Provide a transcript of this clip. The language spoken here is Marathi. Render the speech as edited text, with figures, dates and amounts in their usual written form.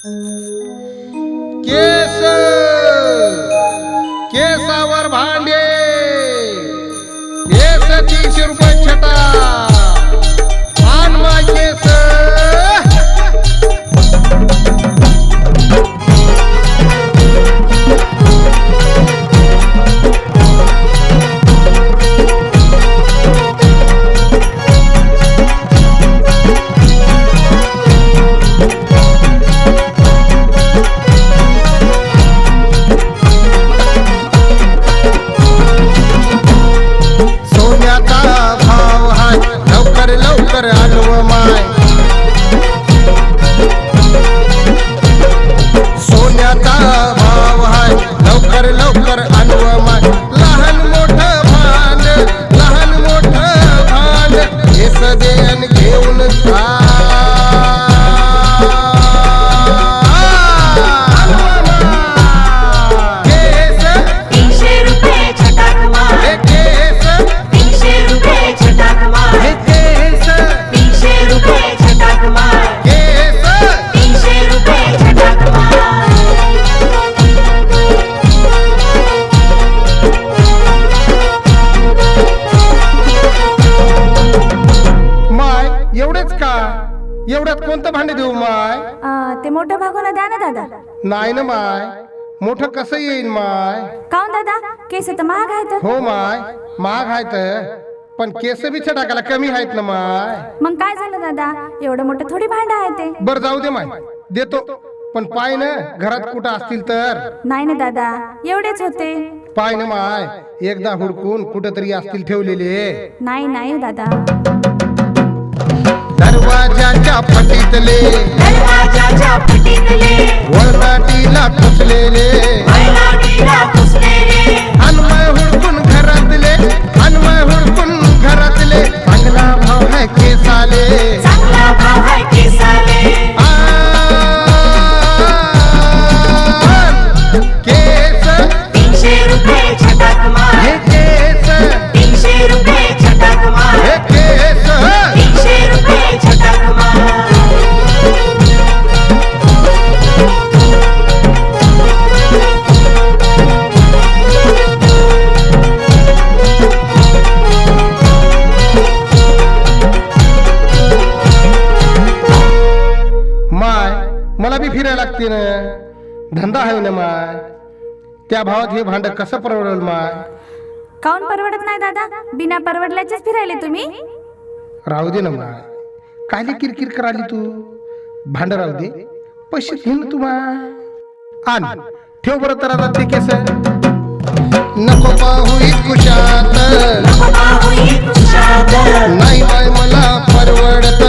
केस केसावर भांडे केस 300 रुपये छटा आण माय केस लवकर आणव माय सोन्याचा भाव हाय लवकर लवकर आणव माय लहान मोठं भांड हे सदेन घेऊन जा एवढ्यात कोणतं भांडे देऊ माय? ते मोठं भागोना द्या ना दादा. नाही ना माय, मोठं कसं येईन माय? काऊन दादा, केस तर महाग आहेत. हो माय, महाग आहेत, पण केस बी टाकायला कमी आहेत ना माय. मग काय झालं दादा, एवढं मोठं थोडी भांडं आहे ते. बर जाऊ दे माय, देतो, पण पाय ना घरात कुठं असतील तर. नाही ना दादा, एवढेच होते. पाय ना माय, एकदा हुडकून कुठेतरी असतील ठेवलेले. नाही नाही दादा. दरवाजाच्या फटीतले वळणाटीला खुसलेले अनमय हुडकून घरातले चांगला भाव है केसाले केस 300 रुपये छटाक मार. हे केस 300 रुपये छटाक मार. हे केस 300 रुपये छटाक मार. माय मला बी फिरायला लागते ना, धंदा आहे ना माय. त्या भावात हे भांड कसं परवडल माय? काऊन परवडत नाही दादा, बिना परवडल्याचेच फिरायले तुम्ही. राहू दे ना माय, कायले किरकिर कराली तू. भांड राहू दे, पैसे घे ना तू माय. आण ठेव बरं तर आता ते केस. नको पाहू खुशात नको पाहू ही खुशात. नाही माय मला परवडत